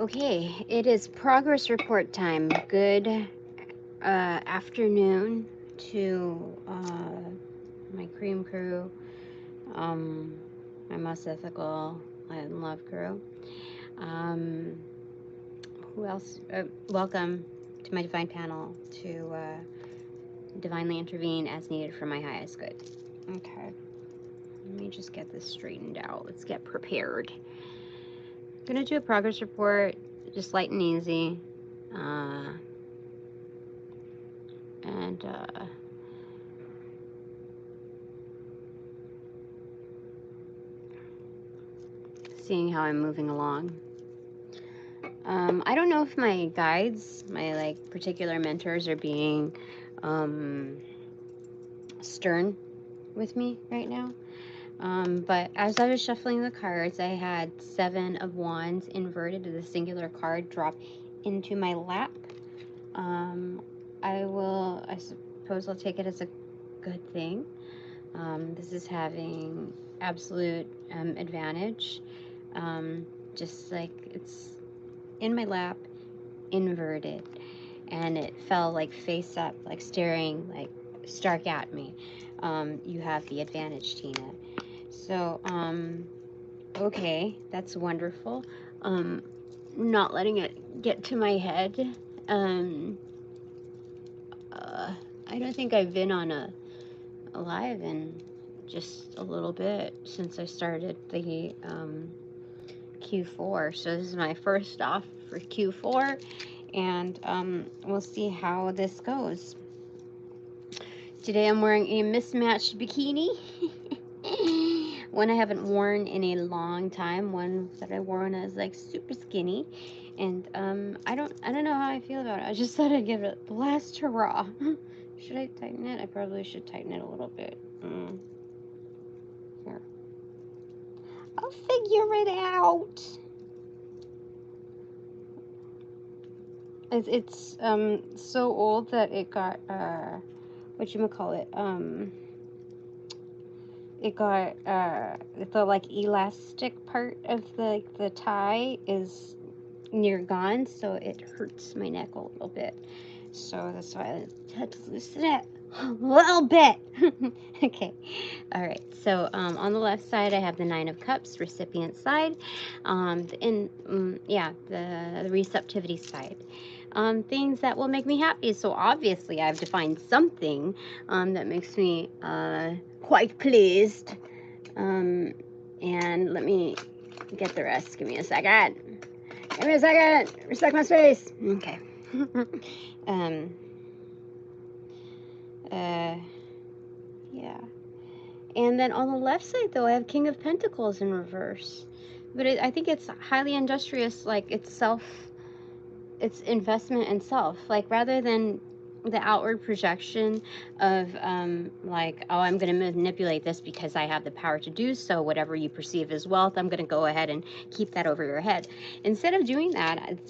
Okay, it is progress report time. Good afternoon to my cream crew, my most ethical and love crew. Um, who else? Welcome to my divine panel to divinely intervene as needed for my highest good. Okay, let me just get this straightened out. Let's get prepared. I'm gonna do a progress report, just light and easy. Uh, and seeing how I'm moving along. I don't know if my guides, my like particular mentors, are being stern with me right now. But as I was shuffling the cards, I had 7 of Wands inverted as a singular card drop into my lap. I suppose I'll take it as a good thing. This is having absolute advantage. Just like it's in my lap, inverted, and it fell like face up, like staring like stark at me. You have the advantage, Tina. So, okay, that's wonderful. Not letting it get to my head. I don't think I've been on a live in just a little bit since I started the Q4. So this is my first off for Q4, and we'll see how this goes. Today I'm wearing a mismatched bikini. One I haven't worn in a long time. One that I wore when I was like super skinny, and I don't know how I feel about it. I just thought I'd give it the last hurrah. Should I tighten it? I probably should tighten it a little bit. Here, I'll figure it out. It's so old that it got whatchamacallit, it got the like elastic part of the tie is near gone, so it hurts my neck a little bit. So that's why I had to loosen it a little bit. Okay, all right. So on the left side, I have the 9 of Cups, recipient side. The receptivity side. Things that will make me happy. So obviously, I've defined something that makes me quite pleased. And let me get the rest. Give me a second. Give me a second. Respect my space. Okay. Yeah. And then on the left side, though, I have King of Pentacles in reverse. But I think it's highly industrious, like it's investment in self. Like rather than the outward projection of like, oh, I'm going to manipulate this because I have the power to do so, whatever you perceive as wealth, I'm going to go ahead and keep that over your head. Instead of doing that,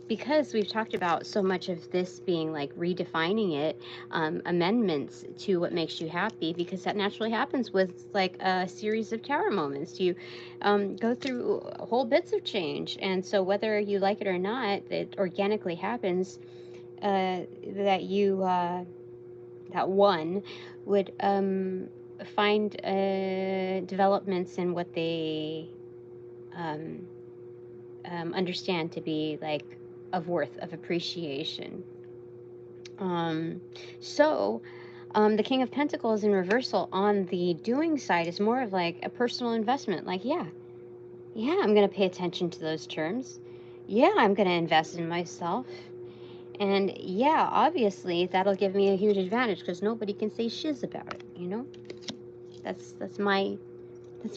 because we've talked about so much of this being like redefining it, amendments to what makes you happy, because that naturally happens with like a series of tower moments. You go through whole bits of change, and so whether you like it or not, it organically happens. That you that one would find developments in what they um, understand to be like of worth, of appreciation. So the King of Pentacles in reversal on the doing side is more of like a personal investment. Like, yeah, I'm going to pay attention to those terms. Yeah, I'm going to invest in myself. And yeah, obviously that'll give me a huge advantage because nobody can say shiz about it, you know? That's my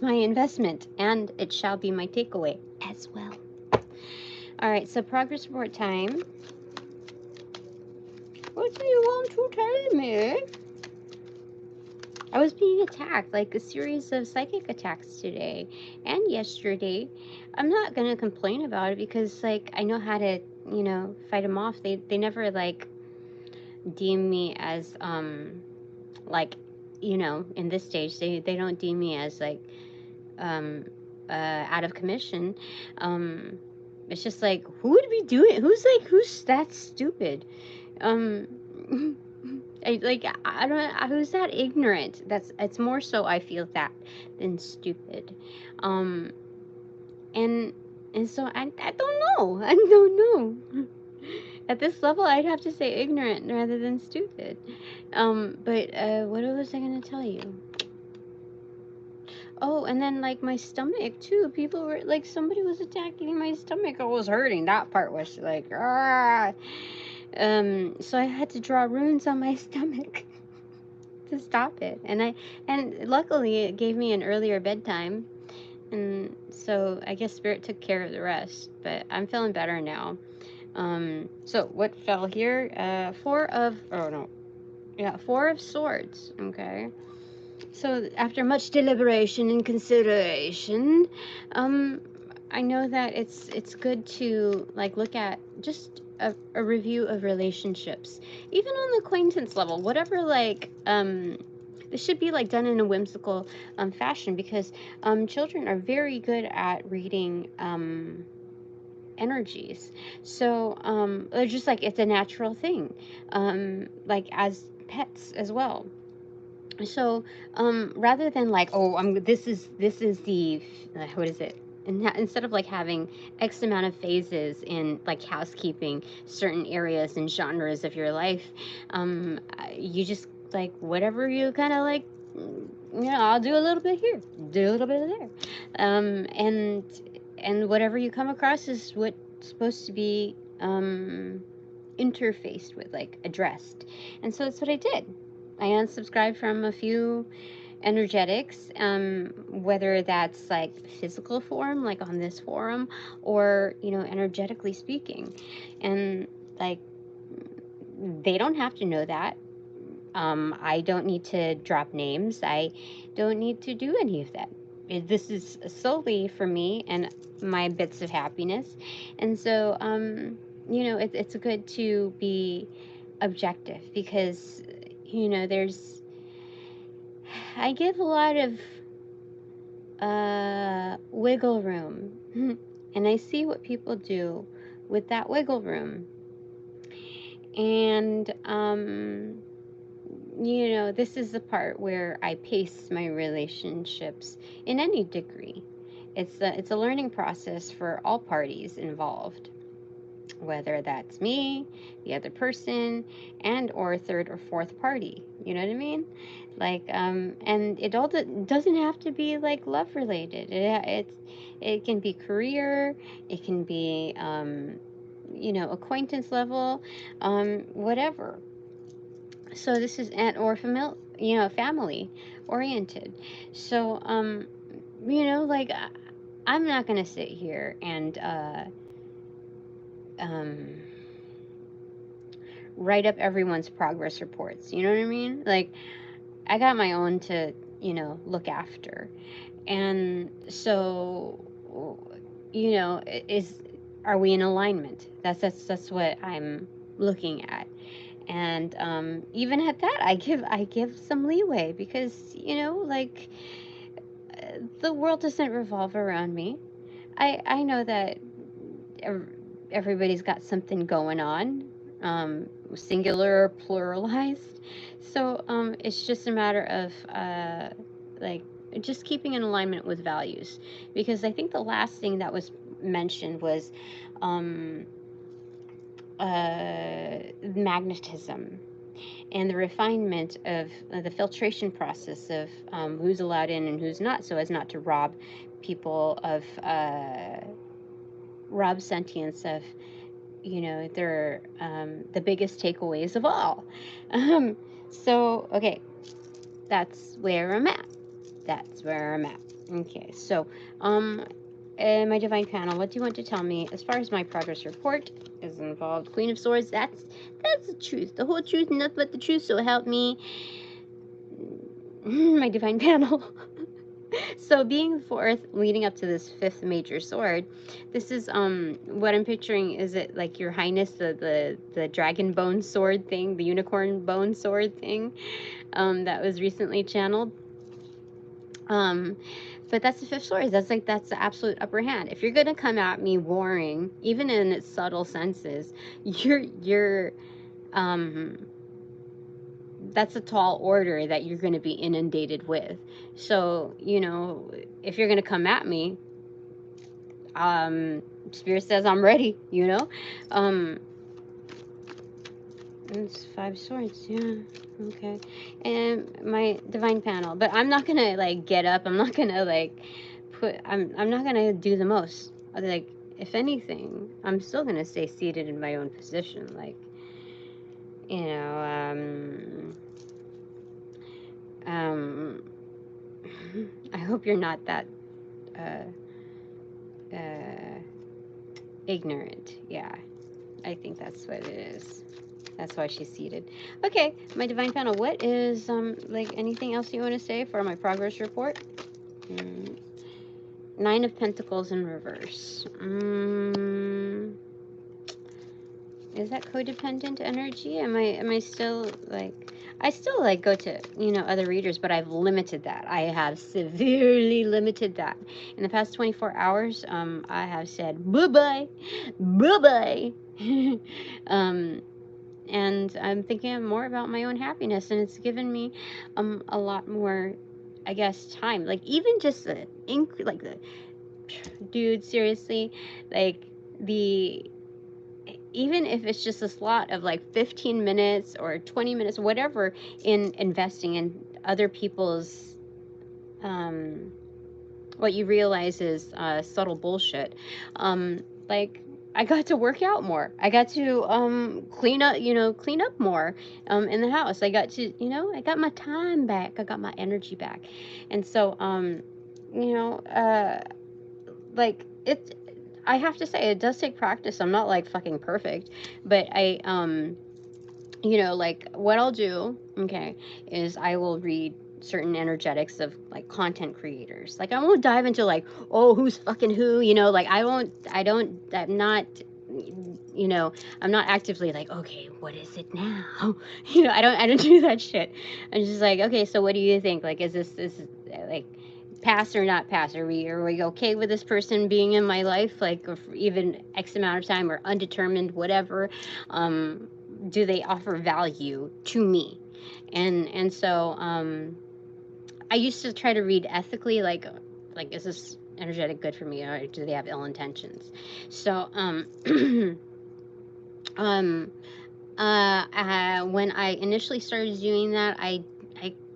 investment, and it shall be my takeaway as well. All right, so progress report time. What do you want to tell me? I was being attacked, like a series of psychic attacks today and yesterday. I'm not gonna complain about it because like I know how to, fight them off. They never like deem me as like, in this stage they don't deem me as like out of commission. it's just like, who would be doing, who's that stupid? Um, I don't, who's that ignorant? It's more so I feel that than stupid. Um, and, so I don't know. I don't know. At this level, I'd have to say ignorant rather than stupid. But, what was I gonna tell you? Oh, and then, like, my stomach, too. People were, like, somebody was attacking my stomach. I was hurting. That part was, like, ah. So I had to draw runes on my stomach to stop it. And luckily, it gave me an earlier bedtime. And so I guess Spirit took care of the rest. But I'm feeling better now. So what fell here? Four of Swords. Okay. So after much deliberation and consideration, I know that it's good to, like, look at just a review of relationships, even on the acquaintance level, whatever, like, this should be, like, done in a whimsical fashion, because children are very good at reading energies. So they're just like, it's a natural thing, like as pets as well. So rather than like, oh, this is the what is it, and instead of like having X amount of phases in like housekeeping certain areas and genres of your life, you just like whatever you kind of like, I'll do a little bit here, do a little bit there, and whatever you come across is what's supposed to be interfaced with, like addressed. And so that's what I did. I unsubscribed from a few energetics, whether that's like physical form, like on this forum, or energetically speaking. And like, they don't have to know that. I don't need to drop names. I don't need to do any of that. This is solely for me and my bits of happiness. And so, it's good to be objective, because, I give a lot of wiggle room, and I see what people do with that wiggle room. And, this is the part where I pace my relationships in any degree. It's a learning process for all parties involved, whether that's me, the other person, and or third or fourth party. You know what I mean? Like, and it all doesn't have to be like love related. It can be career, it can be acquaintance level, whatever. So this is or family oriented. So like, I'm not gonna sit here and write up everyone's progress reports. You know what I mean? Like, I got my own to look after. And so are we in alignment? That's what I'm looking at. And even at that, I give some leeway, because like, the world doesn't revolve around me. I know that everybody's got something going on, singular or pluralized. So it's just a matter of like just keeping in alignment with values, because I think the last thing that was mentioned was magnetism, and the refinement of the filtration process of who's allowed in and who's not, so as not to rob people of rob sentience of their the biggest takeaways of all. So okay, that's where I'm at. Okay, so my divine panel, what do you want to tell me as far as my progress report is involved? Queen of Swords, that's the truth, the whole truth, and nothing but the truth, so help me. My divine panel. So being fourth, leading up to this fifth major sword, this is what I'm picturing. Is it like your Highness, the dragon bone sword thing, the unicorn bone sword thing, that was recently channeled? But that's the fifth story. That's like, that's the absolute upper hand. If you're gonna come at me warring, even in its subtle senses, you're that's a tall order that you're gonna be inundated with. So, you know, if you're gonna come at me, Spirit says I'm ready, you know? It's 5 swords, yeah. Okay. And my divine panel. But I'm not gonna like get up. I'm not gonna like I'm not gonna do the most. Like, if anything, I'm still gonna stay seated in my own position. Like, you know, I hope you're not that ignorant. Yeah. I think that's what it is. That's why she's seated. Okay, my divine panel. What is like anything else you want to say for my progress report? 9 of Pentacles in reverse. Is that codependent energy? Am I still like, I still like go to, you know, other readers, but I've limited that. I have severely limited that. In the past 24 hours, I have said bye-bye, bye-bye. And I'm thinking more about my own happiness, and it's given me a lot more, I guess, time. Like, even just the like the dude, seriously, like the, even if it's just a slot of like 15 minutes or 20 minutes, whatever, in investing in other people's what you realize is subtle bullshit. Like, I got to work out more. I got to clean up more in the house. I got to, you know, I got my time back. I got my energy back. And so, you know, like, I have to say, it does take practice. I'm not like fucking perfect, but I, you know, like, what I'll do, okay, is I will read certain energetics of like content creators. Like, I won't dive into like, oh, who's fucking who, you know, like, I'm not, you know, I'm not actively like, okay, what is it now? You know, I don't do that shit. I'm just like, okay, so what do you think? Like, is this like pass or not pass? Are we okay with this person being in my life, like, for even X amount of time, or undetermined, whatever? Do they offer value to me? And so I used to try to read ethically, like is this energetic good for me, or do they have ill intentions? So when I initially started doing that, I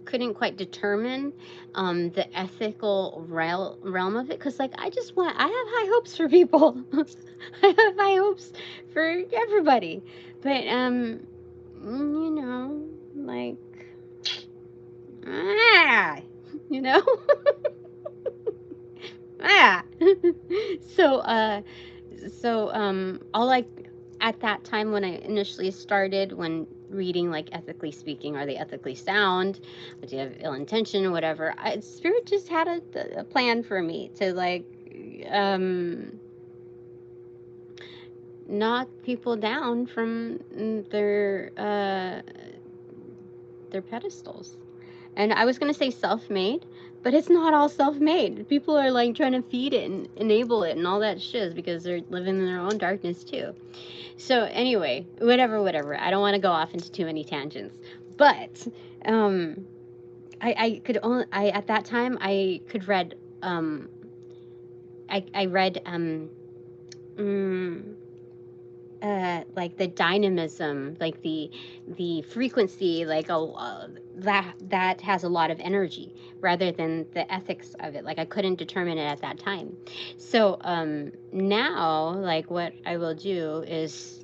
couldn't quite determine the ethical realm of it, because like, I have high hopes for people. I have high hopes for everybody, but you know, like, you know. So all, like, at that time when I initially started, when reading like ethically speaking, are they ethically sound, do you have ill intention or whatever, Spirit just had a plan for me to like knock people down from their pedestals. And I was going to say self-made, but it's not all self-made. People are like trying to feed it and enable it and all that shit, because they're living in their own darkness too. So anyway, whatever. I don't want to go off into too many tangents. But I could only, at that time I could read I read like the dynamism, like the frequency, like that has a lot of energy, rather than the ethics of it. Like, I couldn't determine it at that time. So now, like, what I will do is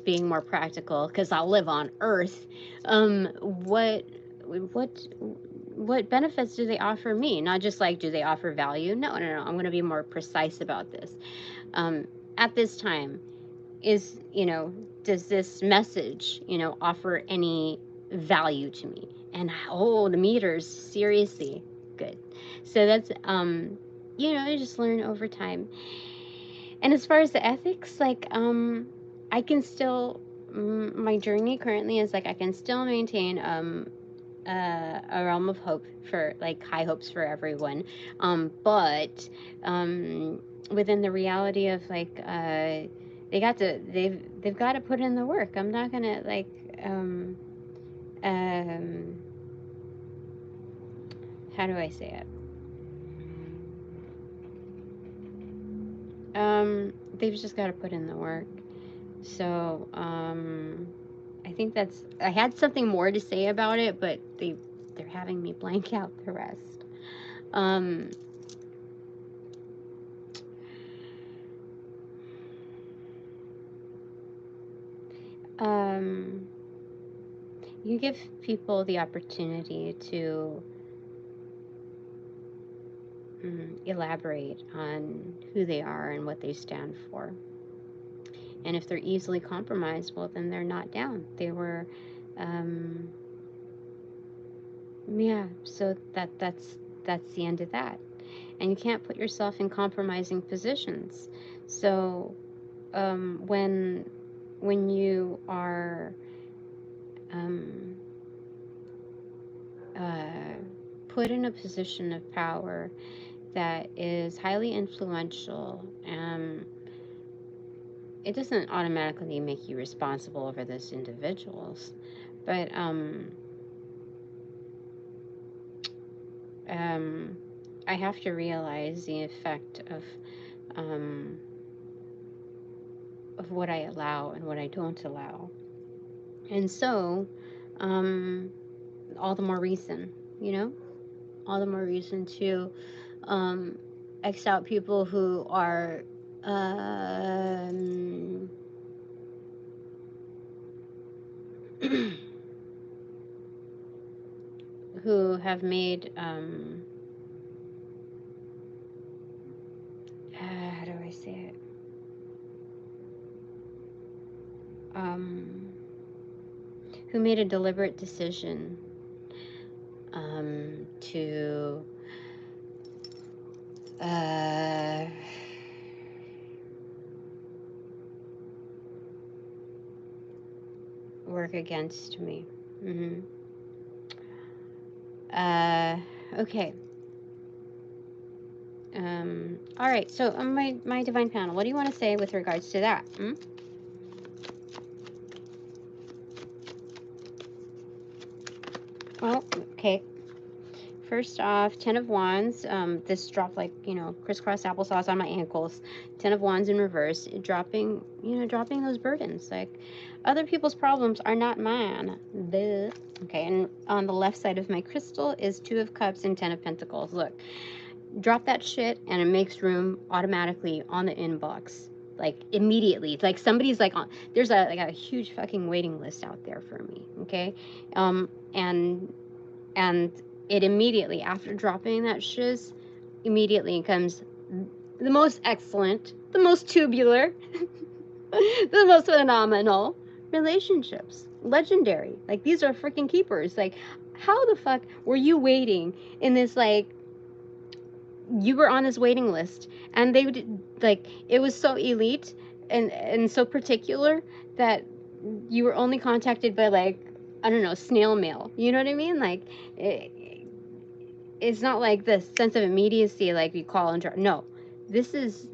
being more practical, because I'll live on Earth. What benefits do they offer me? Not just like, do they offer value? No. I'm going to be more precise about this. At this time, is, you know, does this message, you know, offer any value to me? And the meters, seriously good. So that's you know, you just learn over time. And as far as the ethics, like I can still, my journey currently is like, I can still maintain a realm of hope for, like, high hopes for everyone, but within the reality of, like, they've got to put in the work. I'm not gonna, like, how do I say it? They've just got to put in the work. So I think that's, I had something more to say about it, but they're having me blank out the rest. You give people the opportunity to elaborate on who they are and what they stand for. And if they're easily compromised, well, then they're not down. They were, yeah. So that's the end of that. And you can't put yourself in compromising positions. So when you are put in a position of power that is highly influential, it doesn't automatically make you responsible over those individuals, but I have to realize the effect of what I allow and what I don't allow. And so all the more reason, all the more reason to X out people who are who have made how do I say it? Who made a deliberate decision to work against me. Okay. All right. So on my divine panel, what do you want to say with regards to that? Well, okay. First off, 10 of Wands. This dropped like, crisscross applesauce on my ankles. 10 of Wands in reverse, dropping those burdens. Like, other people's problems are not mine. Duh. Okay, and on the left side of my crystal is 2 of Cups and 10 of Pentacles. Look, drop that shit and it makes room automatically on the inbox. Like, immediately. Like, somebody's like on, there's a huge fucking waiting list out there for me. Okay, and it immediately, after dropping that shiz, immediately comes the most excellent, the most tubular, the most phenomenal relationships. Legendary. Like, these are freaking keepers. Like, how the fuck were you waiting in this, like, you were on this waiting list, and they would, like, it was so elite and so particular that you were only contacted by, like, I don't know, snail mail. You know what I mean? Like, it's not like this sense of immediacy, like you call and drop. No, this is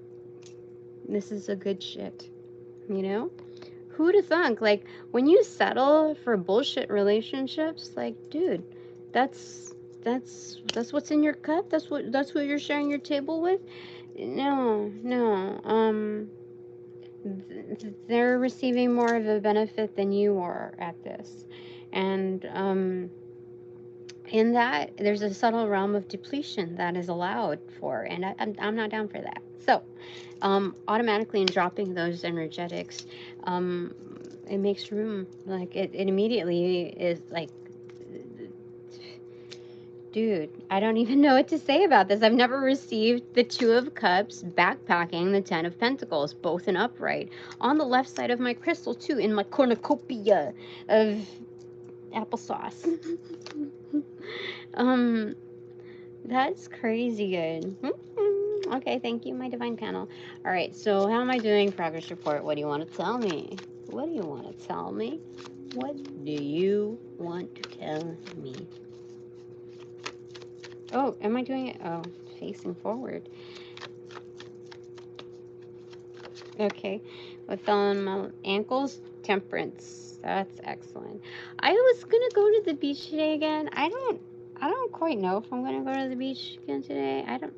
a good shit. Who'd have thunk? Like, when you settle for bullshit relationships, like, dude, that's what's in your cup. That's who you're sharing your table with. No. They're receiving more of a benefit than you are at this, and in that, there's a subtle realm of depletion that is allowed for, and I'm not down for that. So, automatically in dropping those energetics, it makes room. Like, it immediately is like, dude, I don't even know what to say about this. I've never received the 2 of Cups backpacking the 10 of Pentacles, both in upright. On the left side of my crystal, too, in my cornucopia of applesauce. That's crazy good. Okay, thank you, my divine panel. All right, so how am I doing? Progress report. What do you want to tell me? What do you want to tell me? What do you want to tell me? Oh, am I doing it? Oh, facing forward. Okay. What fell on my ankles? Temperance. That's excellent. I was gonna go to the beach today again. I don't quite know if I'm gonna go to the beach again today. I don't.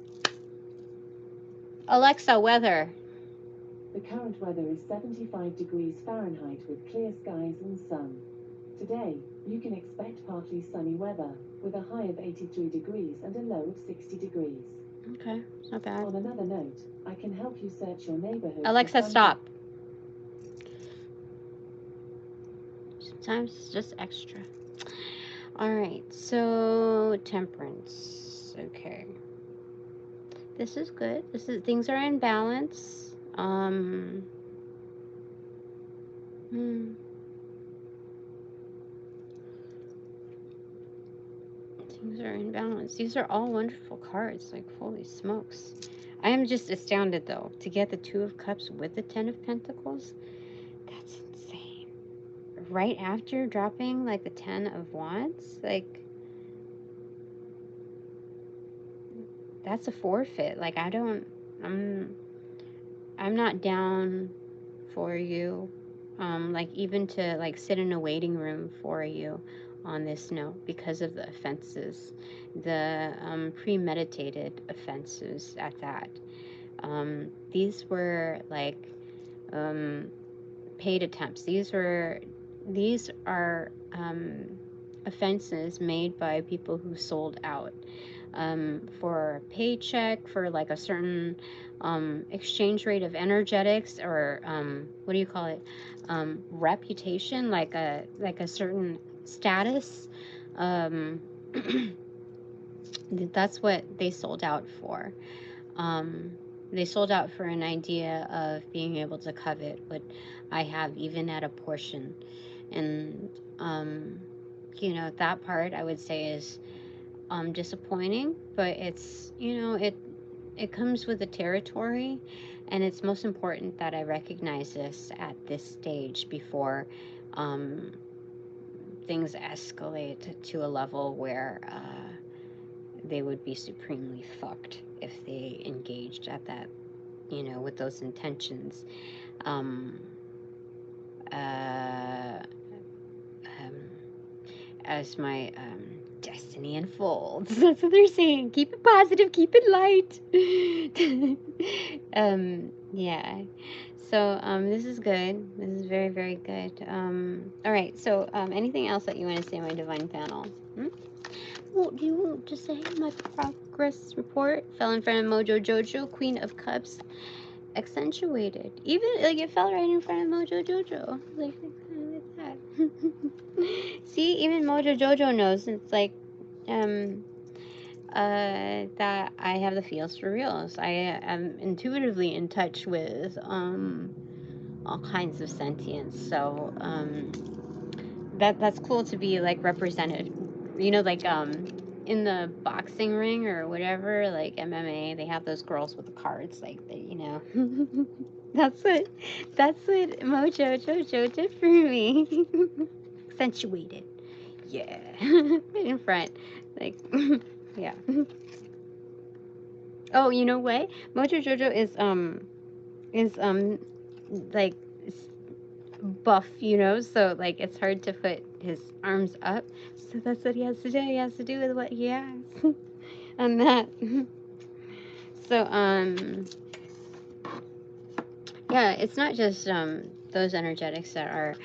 Alexa, weather. The current weather is 75 degrees Fahrenheit with clear skies and sun. Today, you can expect partly sunny weather, with a high of 83 degrees and a low of 60 degrees. Okay, it's not bad. On another note, I can help you search your neighborhood. Alexa, stop. Sometimes it's just extra. Alright, so temperance. Okay. This is good. Things are in balance. Things are in balance. These are all wonderful cards. Like, holy smokes. I am just astounded, though, to get the Two of Cups with the Ten of Pentacles. That's insane. Right after dropping, like, the Ten of Wands? Like, that's a forfeit. Like, I'm not down for you. Like, even to, like, sit in a waiting room for you on this note because of the offenses, the premeditated offenses at that. These were, like, paid attempts. These are offenses made by people who sold out for a paycheck, for like a certain exchange rate of energetics, or what do you call it? Reputation, like a certain status. That's what they sold out for. They sold out for an idea of being able to covet what I have, even at a portion. And, you know, that part I would say is disappointing, but it's, you know, it comes with the territory, and it's most important that I recognize this at this stage before things escalate to a level where they would be supremely fucked if they engaged at that, you know, with those intentions. As my destiny unfolds. That's what they're saying. Keep it positive, keep it light. Yeah. So this is good. This is very, very good. All right. So anything else that you want to say, my divine panel? What do you want to say? My progress report fell in front of Mojo Jojo, Queen of Cups, accentuated. Even like it fell right in front of Mojo Jojo. Like that. See, even Mojo Jojo knows. It's like that I have the feels for reals. I am intuitively in touch with all kinds of sentience. So that's cool to be like represented. You know, like in the boxing ring or whatever, like MMA, they have those girls with the cards, like they, you know. that's what Mojo Jojo did for me. Accentuated. Yeah. Right in front. Like yeah. Oh, you know what? Mojo Jojo is like buff, you know, so like it's hard to put his arms up. So that's what he has to do. He has to do with what he has on that. So yeah, it's not just those energetics that are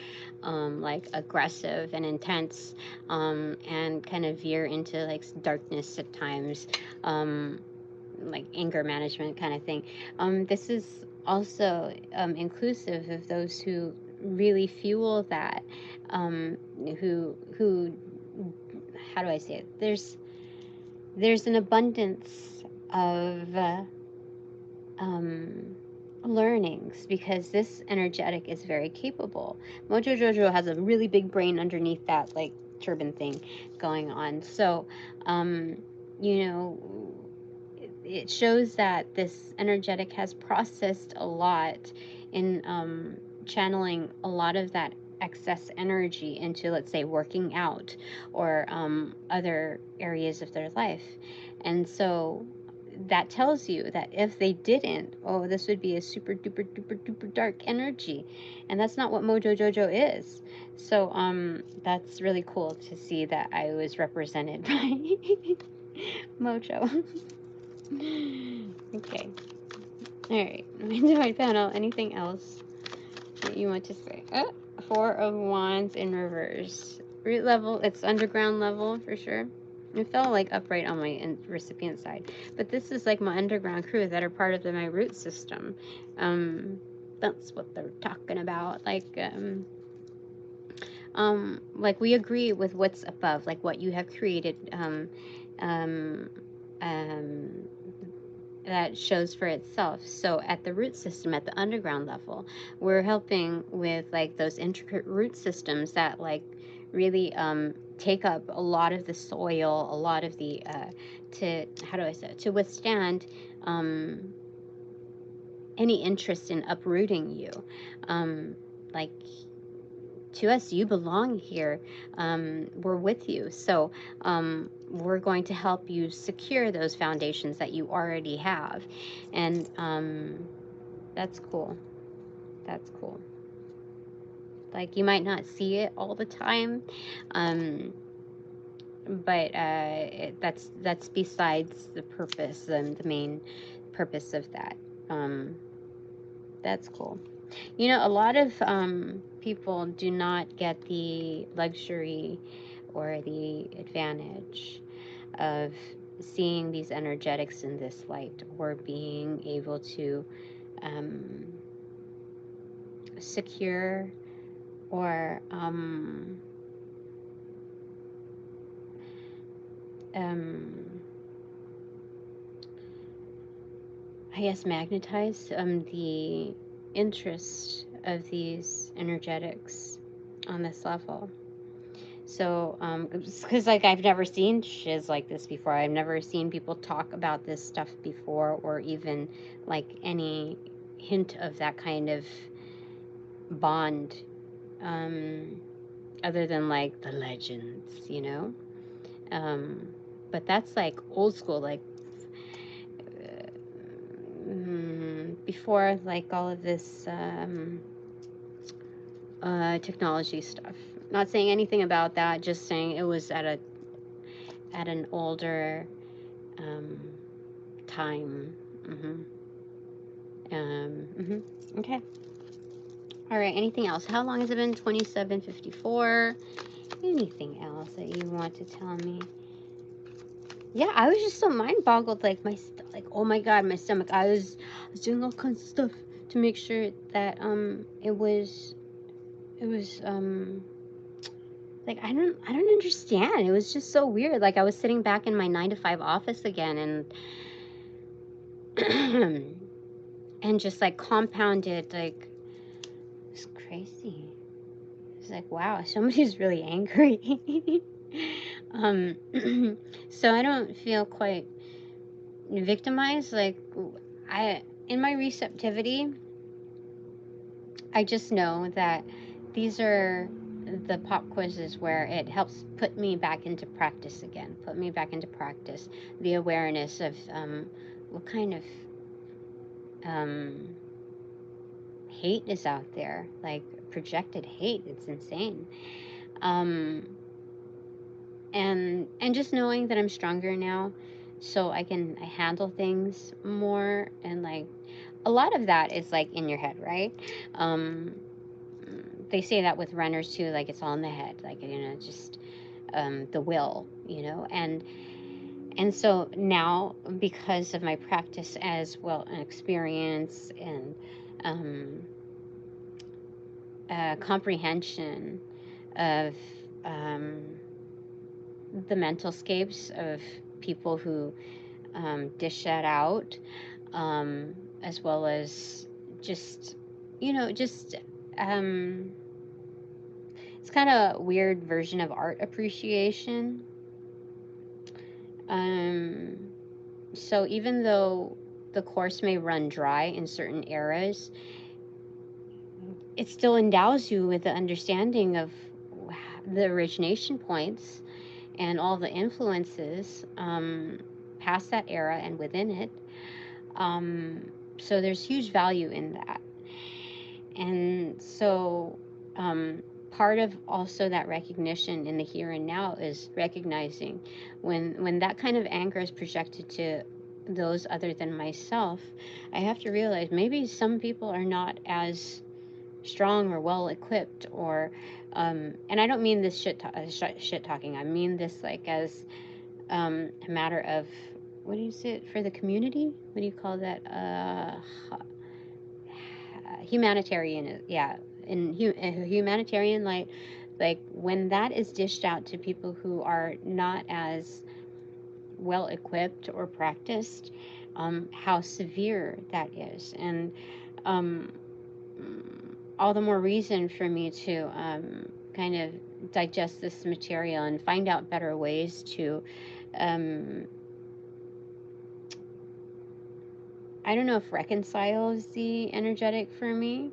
like aggressive and intense and kind of veer into like darkness at times, like anger management kind of thing. This is also inclusive of those who really fuel that, who how do I say it? There's an abundance of learnings because this energetic is very capable. Mojo Jojo has a really big brain underneath that like turban thing going on. So, you know, it shows that this energetic has processed a lot in channeling a lot of that excess energy into, let's say, working out or other areas of their life. And so that tells you that if they didn't, oh, this would be a super duper duper duper dark energy. And that's not what Mojo Jojo is. So that's really cool to see that I was represented by Mojo. Okay. All right. Into my panel. Anything else that you want to say? Oh, Four of Wands in reverse. Root level. It's underground level for sure. It fell like upright on my recipient side, but this is like my underground crew that are part of my root system. That's what they're talking about. Like we agree with what's above, like what you have created. Um, that shows for itself. So at the root system, at the underground level, we're helping with like those intricate root systems that like really take up a lot of the soil, a lot of the to how do I say it? To withstand any interest in uprooting you. Like to us, you belong here. We're with you. So we're going to help you secure those foundations that you already have. And that's cool. That's cool. Like you might not see it all the time, but that's besides the purpose and the main purpose of that. That's cool. You know, a lot of people do not get the luxury or the advantage of seeing these energetics in this light or being able to secure or I guess magnetize the interest of these energetics on this level. So, because like I've never seen shiz like this before. I've never seen people talk about this stuff before, or even like any hint of that kind of bond, other than like the legends, you know. But that's like old school, like before like all of this technology stuff. Not saying anything about that, just saying it was at an older time. Okay. All right. Anything else? How long has it been? 27:54. Anything else that you want to tell me? Yeah, I was just so mind boggled. Like like oh my god, my stomach. I was doing all kinds of stuff to make sure that it was like I don't understand. It was just so weird. Like I was sitting back in my 9 to 5 office again and and just like compounded like it's crazy. It's like wow, somebody's really angry. So I don't feel quite victimized. Like in my receptivity, I just know that these are the pop quizzes where it helps put me back into practice again, the awareness of what kind of hate is out there, like projected hate. It's insane. And just knowing that I'm stronger now, so I handle things more, and like a lot of that is like in your head, right? They say that with runners too, like it's all in the head, like just the will, and so now because of my practice as well and experience and comprehension of the mental scapes of people who dish that out, as well as just it's kind of a weird version of art appreciation. So even though the course may run dry in certain eras, it still endows you with the understanding of the origination points and all the influences past that era and within it. So there's huge value in that. And so part of also that recognition in the here and now is recognizing when that kind of anger is projected to those other than myself, I have to realize maybe some people are not as strong or well equipped, or and I don't mean this shit talking. I mean this like as a matter of, what is it for the community? What do you call that? Humanitarian, yeah, in humanitarian light, like when that is dished out to people who are not as well equipped or practiced, how severe that is. And all the more reason for me to kind of digest this material and find out better ways to I don't know if reconcile is the energetic for me,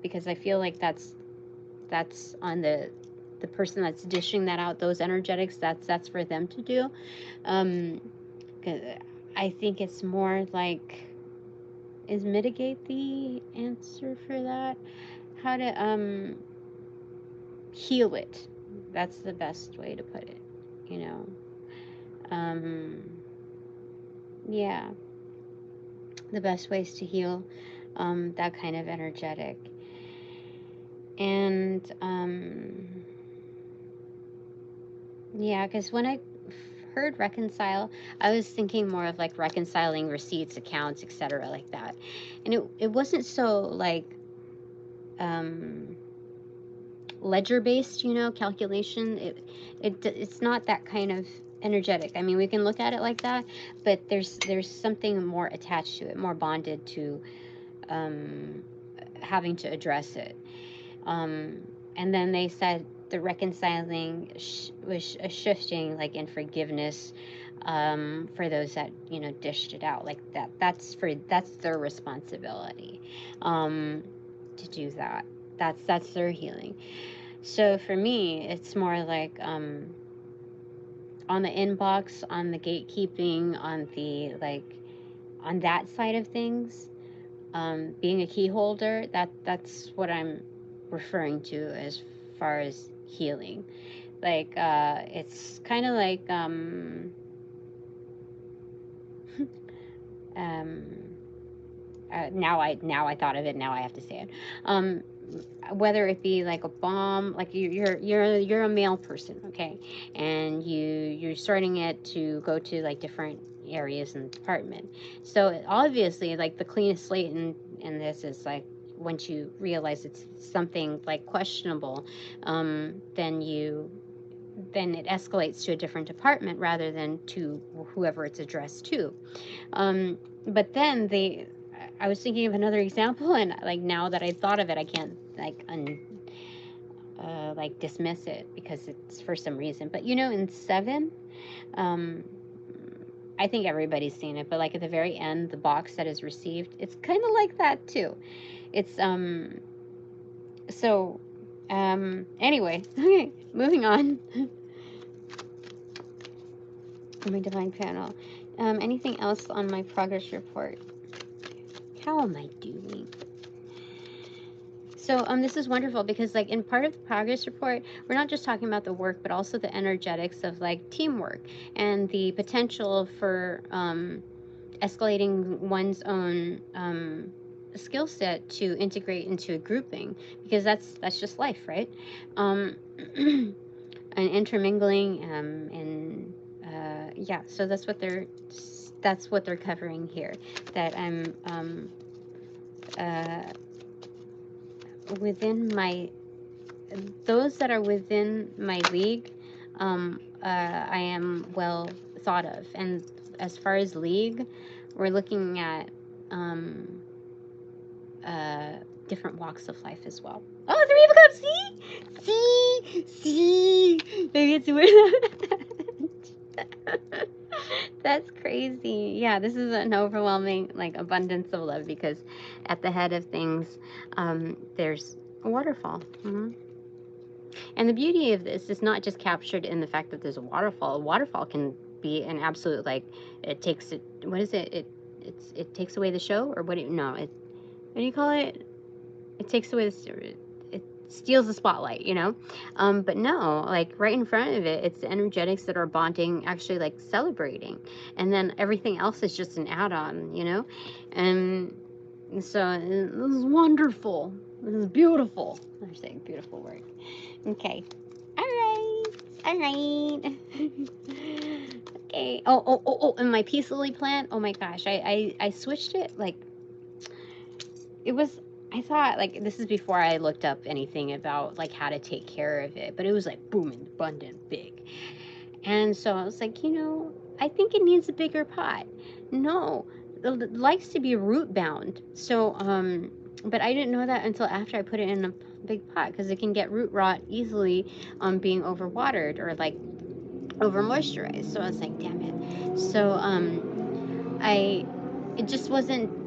because I feel like that's on the person that's dishing that out, those energetics, that's for them to do. 'Cause I think it's more like, is mitigate the answer for that? How to heal it. That's the best way to put it, you know. Yeah, the best ways to heal that kind of energetic. And yeah, because when I heard reconcile, I was thinking more of like reconciling receipts, accounts, etc., like that. And it wasn't so like ledger based, you know, calculation. It's not that kind of energetic. I mean, we can look at it like that, but there's something more attached to it, more bonded to having to address it. And then they said the reconciling was a shifting, like in forgiveness, for those that, you know, dished it out like that. That's their responsibility to do that. That's their healing. So for me, it's more like on the inbox, on the gatekeeping, on the like on that side of things, being a key holder, that's what I'm referring to as far as healing. Like it's kind of like now I thought of it, now I have to say it. Whether it be like a bomb, like you're a male person, okay, and you're starting it to go to like different areas in the department. So obviously, like the cleanest slate in this is like once you realize it's something like questionable, then it escalates to a different department rather than to whoever it's addressed to. But then I was thinking of another example, and like now that I thought of it, I can't like dismiss it because it's for some reason. But you know, in 7, I think everybody's seen it, but like at the very end, the box that is received, it's kind of like that too. It's so anyway, okay, moving on. My divine panel. Anything else on my progress report? How am I doing? So this is wonderful because like in part of the progress report, we're not just talking about the work, but also the energetics of like teamwork and the potential for escalating one's own skill set to integrate into a grouping, because that's just life, right? And intermingling and yeah, so that's what they're covering here, that I'm within my, those that are within my league, I am well thought of. And as far as league, we're looking at different walks of life as well. Oh, 3 of Cups, see? Maybe it's weird. That's crazy. Yeah, this is an overwhelming like abundance of love because at the head of things, there's a waterfall. And the beauty of this is not just captured in the fact that there's a waterfall. A waterfall can be an absolute like it takes it. What is it? It takes away the show, or what? What do you call it? It takes away it steals the spotlight, you know. But no, like right in front of it, it's the energetics that are bonding, actually like celebrating, and then everything else is just an add-on, you know. And so this is wonderful. This is beautiful. I'm saying beautiful word. Okay. All right. Okay. Oh, and my peace lily plant. Oh my gosh, I switched it. Like, it was, I thought, like, this is before I looked up anything about, like, how to take care of it. But it was, like, boom, abundant, big. And so I was like, I think it needs a bigger pot. No, it likes to be root bound. So, but I didn't know that until after I put it in a big pot, because it can get root rot easily being overwatered or, like, over moisturized. So I was like, damn it. So it just wasn't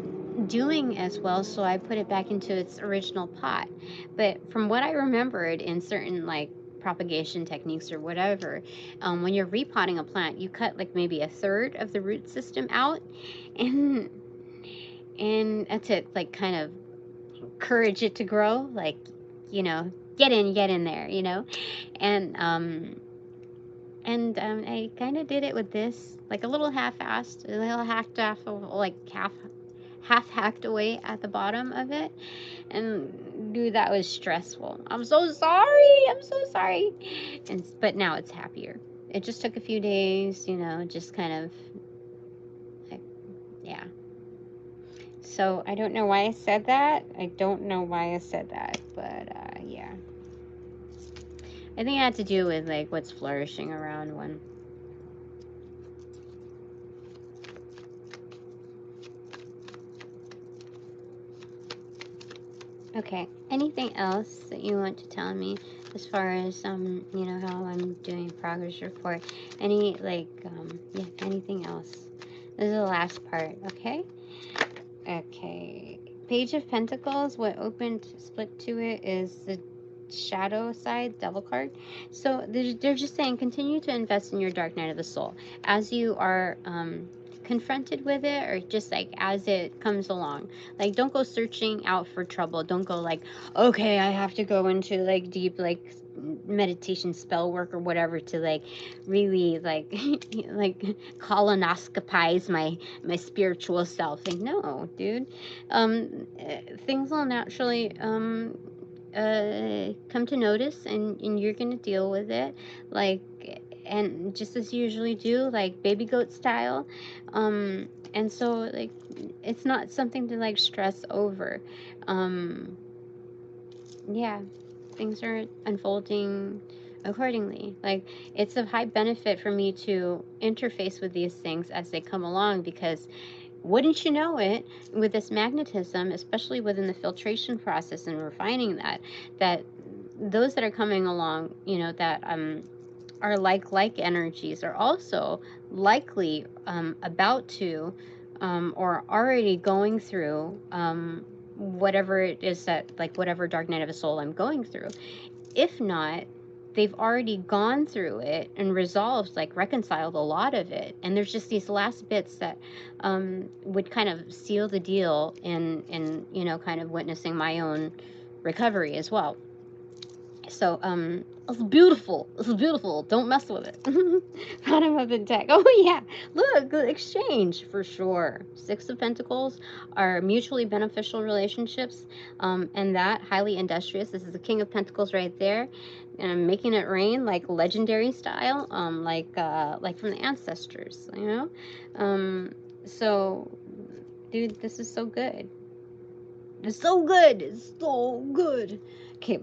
doing as well, so I put it back into its original pot. But from what I remembered in certain like propagation techniques or whatever, when you're repotting a plant, you cut like maybe a third of the root system out, and to like kind of encourage it to grow, like, get in there, and I kind of did it with this, like a little half-assed, a little hacked off, like half hacked away at the bottom of it. And dude, that was stressful. I'm so sorry. But now it's happier. It just took a few days, just kind of like, yeah. So I don't know why I said that. But yeah. I think it had to do with like what's flourishing around one. Okay, anything else that you want to tell me as far as how I'm doing progress report? Anything else? This is the last part, okay? Okay. Page of Pentacles, what opened split to it is the shadow side, devil card. So they're just saying continue to invest in your dark night of the soul as you are confronted with it, or just like as it comes along. Like, don't go searching out for trouble. Don't go like, okay, I have to go into like deep like meditation spell work or whatever to like really like like colonoscopize my spiritual self. Like, no, dude. Things will naturally come to notice, and you're gonna deal with it, like, and just as you usually do, like baby goat style. And so like it's not something to like stress over. Yeah, things are unfolding accordingly. Like, it's of high benefit for me to interface with these things as they come along, because wouldn't you know it, with this magnetism, especially within the filtration process and refining that those that are coming along, that are like energies, are also likely about to or already going through whatever it is that, like, whatever dark night of a soul I'm going through. If not, they've already gone through it and resolved, like reconciled a lot of it, and there's just these last bits that would kind of seal the deal in kind of witnessing my own recovery as well. So it's beautiful. Don't mess with it. Bottom of the deck. Oh yeah, look, the exchange for sure. Six of Pentacles are mutually beneficial relationships, and that highly industrious. This is the King of Pentacles right there, and I'm making it rain like legendary style, like from the ancestors, So, dude, this is so good. It's so good. Okay,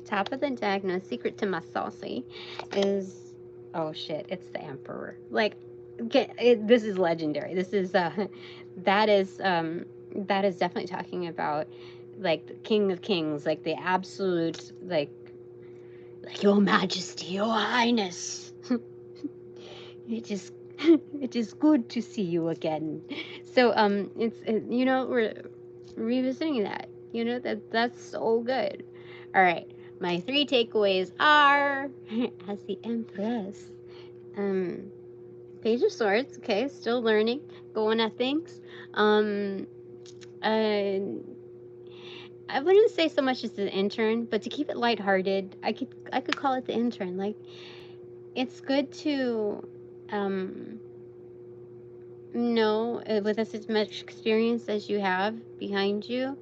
top of the deck, no secret to my saucy, is, oh shit, it's the Emperor. Like, this is legendary. This is, that is definitely talking about, like, the King of Kings, like, the absolute, like Your Majesty, Your Highness. You just, It is good to see you again. So you know, we're revisiting that. You know, that's so good. All right, my 3 takeaways are as the Empress. Page of Swords. Okay, still learning, going at things. Uh, I wouldn't say so much as the intern, but to keep it lighthearted, I could call it the intern. Like, it's good to know, with as much experience as you have behind you,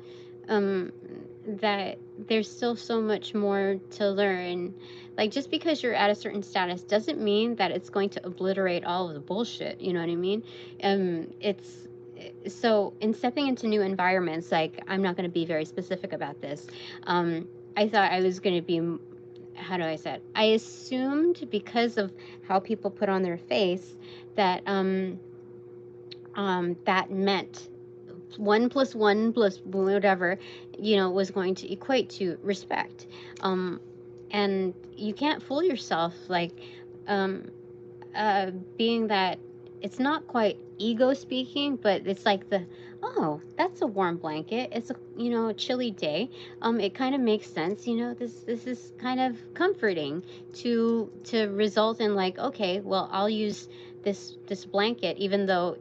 that there's still so much more to learn. Like, just because you're at a certain status doesn't mean that it's going to obliterate all of the bullshit. You know what I mean? It's so in stepping into new environments, like, I'm not going to be very specific about this. I thought I was going to be, how do I say it? I assumed, because of how people put on their face, that that meant 1 + 1 + whatever, you know, was going to equate to respect. And you can't fool yourself, like, being that it's not quite ego speaking, but it's like oh, that's a warm blanket. It's a, you know, a chilly day. It kind of makes sense, you know, this is kind of comforting to result in, like, okay, well, I'll use this blanket, even though,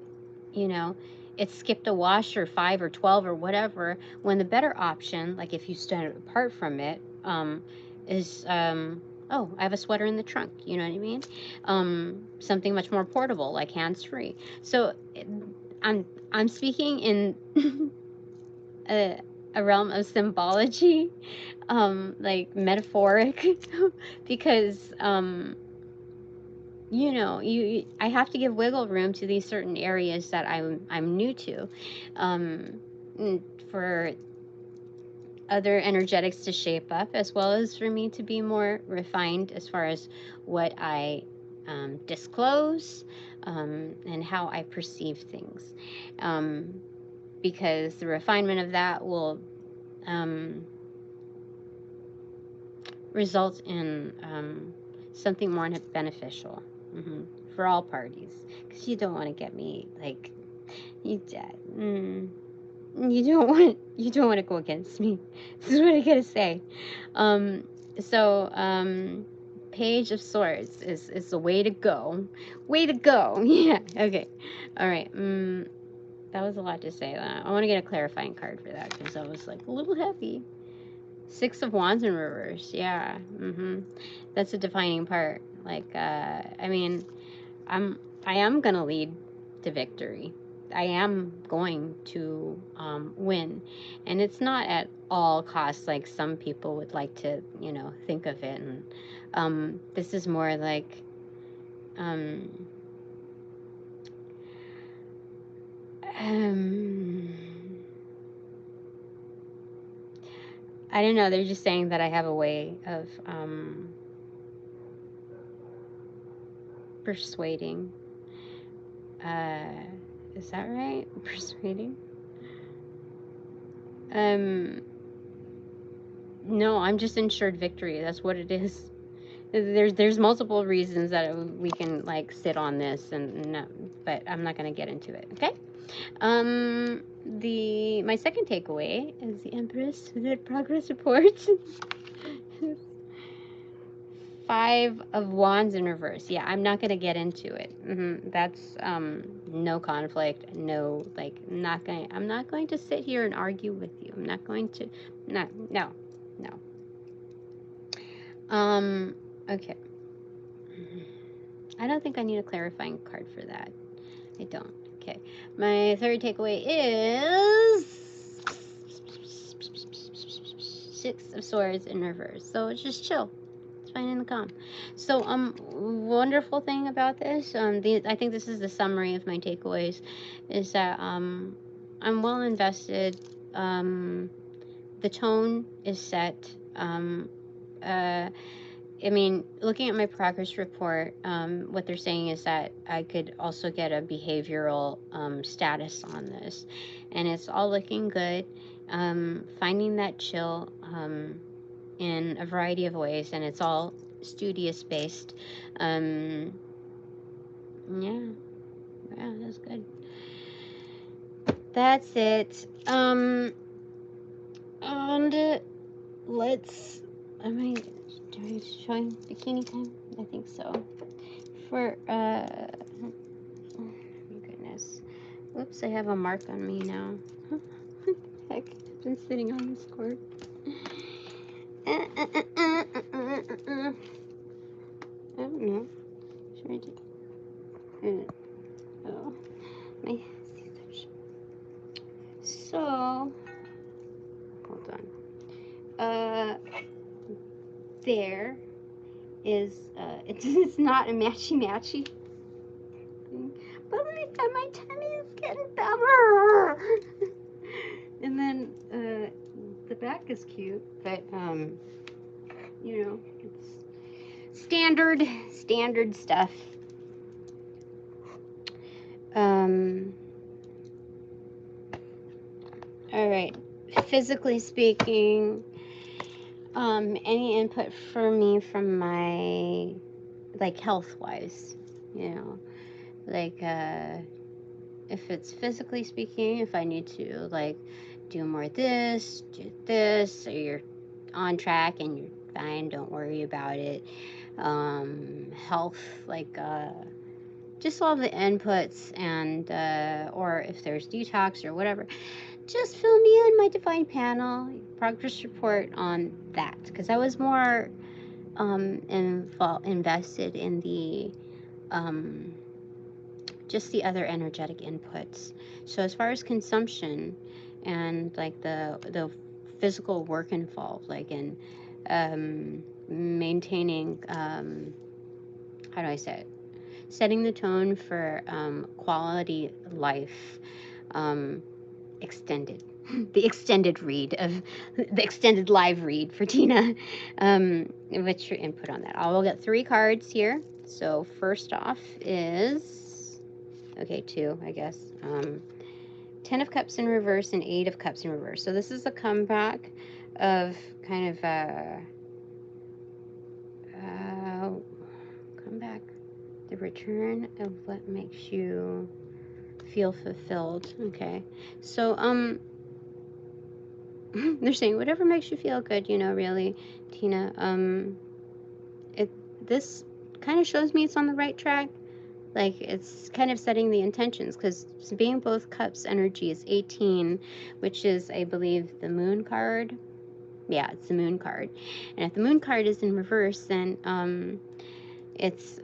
you know, it skipped a wash or 5 or 12 or whatever, when the better option, like if you stand apart from it, is oh, I have a sweater in the trunk, you know what I mean? Something much more portable, like hands-free. So I'm speaking in a realm of symbology, like metaphoric, because you know, I have to give wiggle room to these certain areas that I'm new to, for other energetics to shape up, as well as for me to be more refined as far as what I disclose, and how I perceive things, because the refinement of that will result in something more beneficial, for all parties, because you don't want to get me, like, you you don't want to go against me. This is what I gotta say. So Page of Swords is the way to go. Way to go. Yeah. Okay. All right. That was a lot to say. I want to get a clarifying card for that, because that was, like, a little heavy. 6 of Wands in reverse. Yeah. That's a defining part. Like, I mean, I am gonna lead to victory. I am going to win, and it's not at all costs, like some people would like to, you know, think of it. And this is more like, I don't know. They're just saying that I have a way of persuading. Is that right? Persuading? No, I'm just ensured victory. That's what it is. There's multiple reasons that we can, like, sit on this, and no, but I'm not gonna get into it. Okay. My second takeaway is the Empress with progress report. 5 of Wands in reverse. Yeah, I'm not gonna get into it. That's no conflict. No, like, I'm not going to sit here and argue with you. I'm not going to. No. Okay. I don't think I need a clarifying card for that. I don't. Okay. My third takeaway is 6 of Swords in reverse. So it's just chill. It's fine in the calm. So wonderful thing about this, I think this is the summary of my takeaways, is that I'm well invested. The tone is set. I mean, looking at my progress report, what they're saying is that I could also get a behavioral status on this, and it's all looking good. Finding that chill in a variety of ways, and it's all studious based. Yeah, Yeah, that's good. That's it. And let's. Am I showing bikini time? I think so. For oh goodness. Whoops, I have a mark on me now. What the heck? I've been sitting on this cord. I don't know. Should I do? Oh, my. So, hold on. There is. It's not a matchy thing, but my tummy is getting dumber. And then the back is cute, but you know, it's standard stuff. All right. Physically speaking, any input for me from my, like, health-wise, you know, like, if it's physically speaking, if I need to, like, do more this, do this, or you're on track and you're fine, don't worry about it. Health, like, just all the inputs, and or if there's detox or whatever, just fill me in my divine panel progress report on that, because I was more invested in the just the other energetic inputs. So as far as consumption and like the physical work involved, like in maintaining how do I say it, setting the tone for quality life, extended the extended read of the extended live read for Tina. What's your input on that? I will get 3 cards here. So first off is, okay, 2, I guess. 10 of Cups in reverse and 8 of Cups in reverse. So this is a comeback of kind of comeback, the return of what makes you feel fulfilled. Okay, so they're saying whatever makes you feel good, you know, really, Tina. This kind of shows me it's on the right track. Like, it's kind of setting the intentions, because being both cups energy is 18, which is, I believe, the moon card. Yeah, it's the moon card. And if the moon card is in reverse, then it's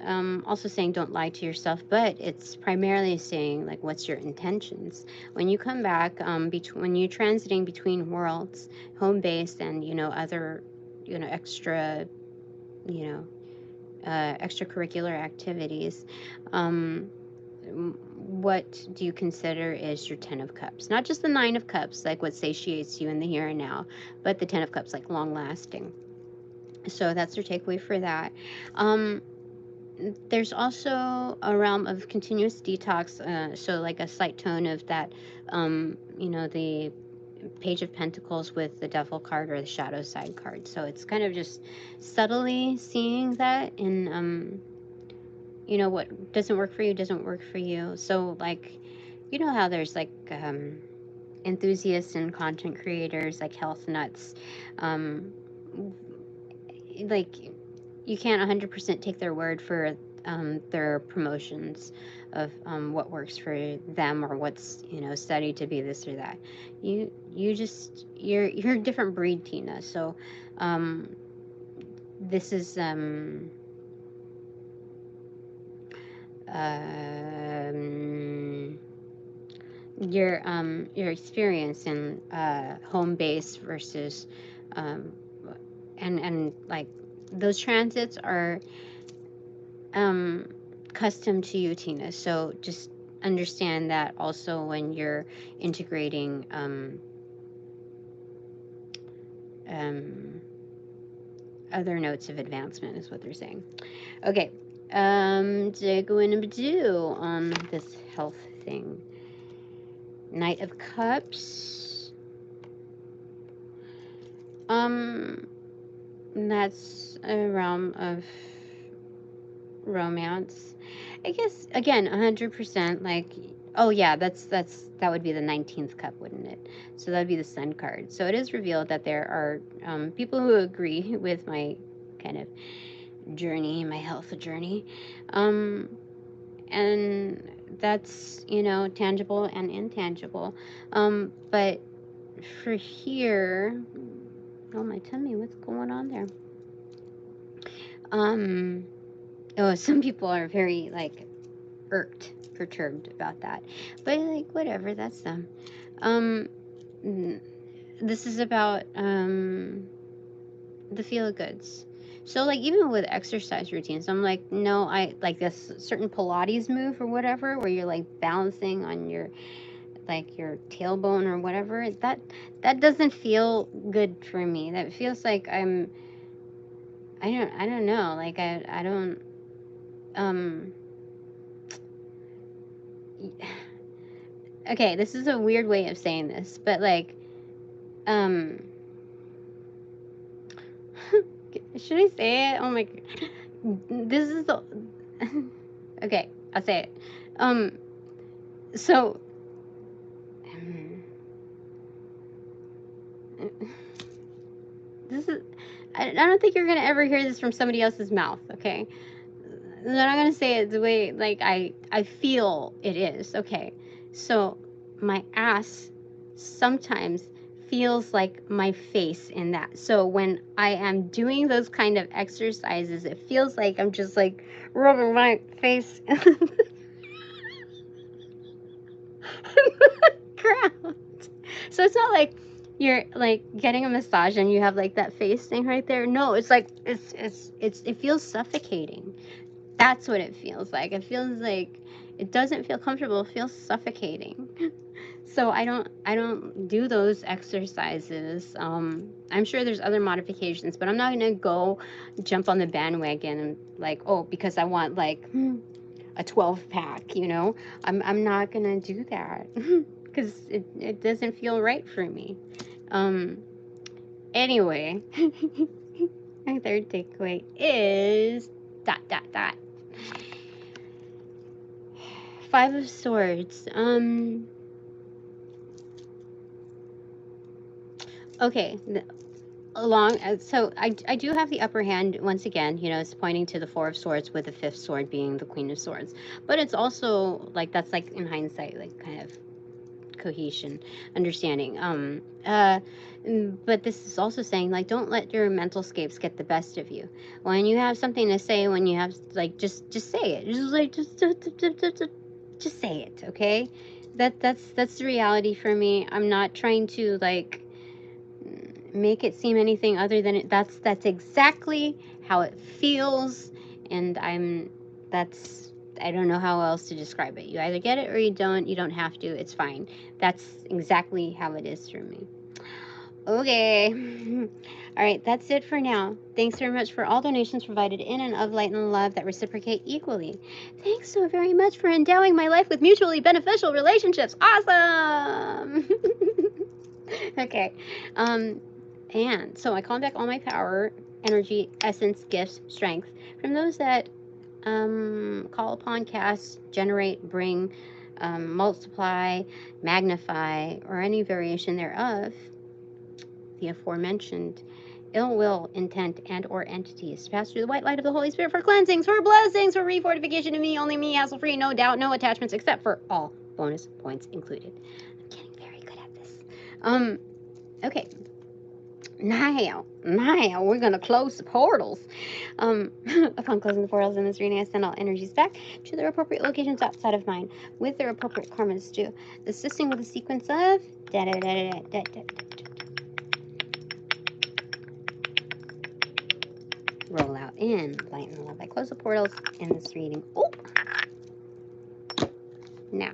also saying don't lie to yourself, but it's primarily saying, like, what's your intentions when you come back, when you're transiting between worlds, home base, and, you know, other, you know, extra, you know, extracurricular activities. What do you consider is your 10 of Cups? Not just the 9 of Cups, like what satiates you in the here and now, but the 10 of Cups, like long lasting. So that's your takeaway for that. There's also a realm of continuous detox, so like a slight tone of that, you know, the Page of Pentacles with the Devil card or the Shadow Side card. So it's kind of just subtly seeing that in, you know, what doesn't work for you doesn't work for you. So, like, you know how there's like enthusiasts and content creators, like health nuts, like, you can't 100% take their word for their promotions of what works for them, or what's, you know, studied to be this or that. You're a different breed, Tina. So this is your experience in home base versus and like those transits are custom to you, Tina. So just understand that also when you're integrating other notes of advancement, is what they're saying. Okay, to go in and do on this health thing. Knight of Cups. That's a realm of romance. I guess again, 100%. Like, oh yeah, that would be the 19th cup, wouldn't it? So that would be the Sun card. So it is revealed that there are people who agree with my kind of journey, my health journey, and that's tangible and intangible. But for here, oh my tummy, what's going on there? Oh, some people are very like irked, perturbed about that. But like whatever, that's them. This is about the feel goods. So like even with exercise routines, I'm like, no, I like this certain Pilates move or whatever where you're like balancing on your your tailbone or whatever. That doesn't feel good for me. That feels like I don't know. Like I don't okay, this is a weird way of saying this, but like should I say it? Oh my god. This is the okay, I'll say it. So this is I don't think you're gonna ever hear this from somebody else's mouth, okay? I'm not gonna say it the way like I feel it is, okay? So my ass sometimes feels like my face in that. So when I am doing those kind of exercises, it feels like I'm just like rubbing my face in the ground. So it's not like you're like getting a massage and you have like that face thing right there. No, it's like it feels suffocating. That's what it feels like. It feels like it doesn't feel comfortable. It feels suffocating. So I don't do those exercises. I'm sure there's other modifications, but I'm not gonna go jump on the bandwagon and like, oh, because I want like a 12 pack, I'm not gonna do that because it doesn't feel right for me. Anyway, my third takeaway is ... Five of Swords. Okay. So I do have the upper hand once again. It's pointing to the Four of Swords with the fifth sword being the Queen of Swords. But it's also like that's like in hindsight, like kind of cohesion, understanding. But this is also saying like don't let your mental scapes get the best of you. When you have something to say, when you have like just say it. Just like just say it, okay? That's the reality for me. I'm not trying to like make it seem anything other than it. That's exactly how it feels, and I don't know how else to describe it. You either get it or you don't. You don't have to. It's fine. That's exactly how it is for me. Okay. All right, that's it for now. Thanks very much for all donations provided in and of light and love that reciprocate equally. Thanks so very much for endowing my life with mutually beneficial relationships. Awesome. Okay. And so I call back all my power, energy, essence, gifts, strength from those that call upon, cast, generate, bring, multiply, magnify, or any variation thereof, the aforementioned ill will, intent, and or entities pass through the white light of the Holy Spirit for cleansings, for blessings, for refortification of me, only me, hassle-free, no doubt, no attachments, except for all bonus points included. I'm getting very good at this. Okay. Now we're gonna close the portals. Upon closing the portals in this reading, I send all energies back to their appropriate locations outside of mine, with their appropriate karmas due, assisting with a sequence of roll out in light and love. I close the portals in this reading. Oh, now